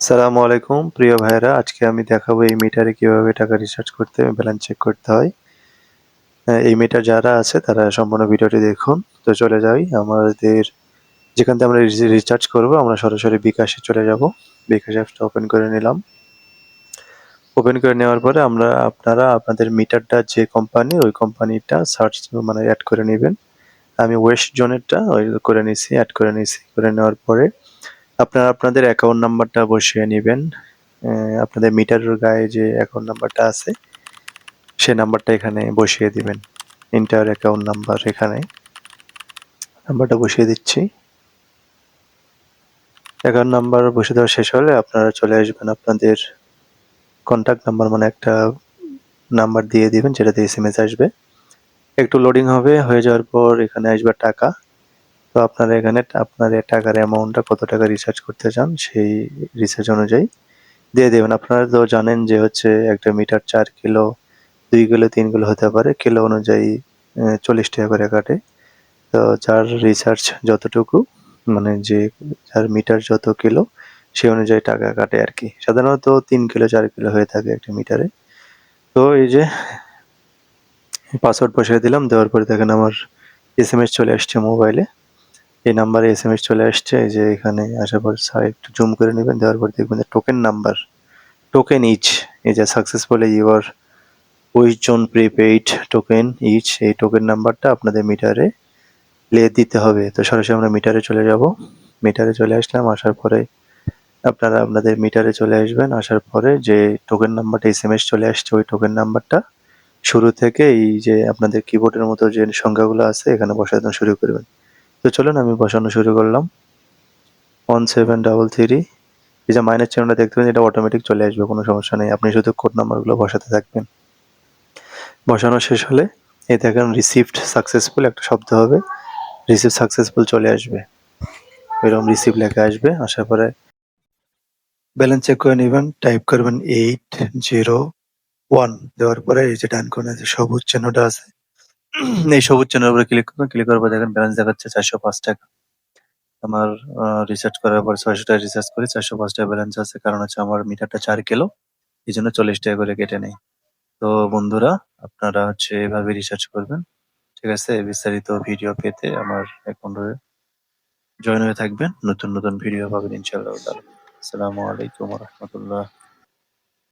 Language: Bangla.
আসসালামু আলাইকুম প্রিয় ভাইয়েরা, আজকে আমি দেখাবো এই মিটারে কিভাবে টাকা রিচার্জ করতে ব্যালেন্স চেক করতে হয়। এই মিটার যারা আছে তারা সম্পূর্ণ ভিডিওটি দেখুন। তো চলে যাই আমাদের যেখান থেকে আমরা রিচার্জ করব, আমরা সরাসরি বিকাশে চলে যাব। বিকাশ অ্যাপসটা ওপেন করে নিলাম। ওপেন করে নেওয়ার পরে আপনারা আপনাদের মিটারটা যে কোম্পানি, ওই কোম্পানিটা সার্চ মানে অ্যাড করে নেবেন। আমি ওয়েস্ট জোনেরটা ওই করে নিছি, অ্যাড করে নিছি। করে নেওয়ার পরে আপনারা আপনাদের অ্যাকাউন্ট নাম্বারটা বসিয়ে নিবেন। আপনাদের মিটারের গায়ে যে অ্যাকাউন্ট নাম্বারটা আছে, সে নাম্বারটা এখানে বসিয়ে দিবেন। এন্টার অ্যাকাউন্ট নাম্বার, এখানে নাম্বারটা বসিয়ে দিচ্ছি। অ্যাকাউন্ট নাম্বার বসিয়ে দেওয়া শেষ হলে আপনারা চলে আসবেন আপনাদের কন্ট্যাক্ট নাম্বার, মানে একটা নাম্বার দিয়ে দিবেন যেটাতে এসএমএস আসবে। একটু লোডিং হবে, হয়ে যাওয়ার পর এখানে আসবে টাকা। তো আপনারা এখানে আপনার টাকার অ্যামাউন্টটা কত টাকা রিচার্জ করতে চান সেই রিচার্জ অনুযায়ী দিয়ে দেবেন। আপনারা তো জানেন যে হচ্ছে একটা মিটার 4 কিলো, 2 কিলো, 3 কিলো হতে পারে। কিলো অনুযায়ী 40 টাকা করে কাটে। তো যার রিচার্জ যতটুকু, মানে যার মিটার যত কিলো সেই অনুযায়ী টাকা কাটে আরকি। সাধারণত 3 কিলো 4 কিলো হয়ে থাকে একটা মিটারে। তো এই যে পাসওয়ার্ড বসিয়ে দিলাম। দেওয়ার পরে দেখেন আমার এসএমএস চলে আসছে মোবাইলে। এই নাম্বারে এসএমএস চলে আসছে। এই যে এখানে আসার পর একটু জুম করে নিবেন। দেওয়ার পর দেখবেন যে টোকেন নাম্বার, টোকেন ইচ, এই যে successfully your West Zone prepaid token ইচ, এই টোকেন নাম্বারটা আপনাদের মিটারে দিতে হবে। তো সরাসরি আমরা মিটারে চলে যাব। মিটারে চলে আসলাম। আসার পরে আপনারা আপনাদের মিটারে চলে আসবেন। আসার পরে যে টোকেন নাম্বারটা এসএমএস চলে আসছে, ওই টোকেন নাম্বারটা শুরু থেকে এই যে আপনাদের কিবোর্ডের মতো যে সংখ্যাগুলো আছে এখানে বসানো শুরু করবেন। তো চলুন আমি বসানো শুরু করলাম। 1733, এই যে মাইনাস চিহ্নটা দেখতে পাচ্ছেন, এটা অটোমেটিক চলে আসবে, কোনো সমস্যা নেই। আপনি শুধু কোড নাম্বারগুলো বসাতে থাকবেন। বসানো শেষ হলে এই দেখেন রিসিভড সাকসেসফুল একটা শব্দ হবে, রিসিভ সাকসেসফুল চলে আসবে। এরকম রিসিভ লেখা আসবে। আসার পরে ব্যালেন্স চেক করে নেবেন। টাইপ করবেন 801, দেওয়ার পরে এই যে ডান কোণে যে সবুজ চিহ্নটা আছে, এই সবুজ চিহ্নের উপরে ক্লিক করবেন। ক্লিক করার পর দেখেন ব্যালেন্স দেখাচ্ছে 405 টাকা। আমার রিচার্জ করার পর 600 টাকা রিচার্জ করি, 405 টাকা ব্যালেন্স আছে। কারণ হচ্ছে আমার মিটারটা 4 কিলো, এই জন্য 40 টাকা করে কেটে নেয়। তো বন্ধুরা, আপনারা হচ্ছে এভাবে রিসার্চ করবেন। ঠিক আছে? বিস্তারিত ভিডিও পেতে আমার অ্যাকাউন্টে জয়েন হয়ে থাকবেন। নতুন ভিডিও পাবেন ইনশাআল্লাহ তাআলা। আসসালামু আলাইকুম ওয়া রাহমাতুল্লাহ।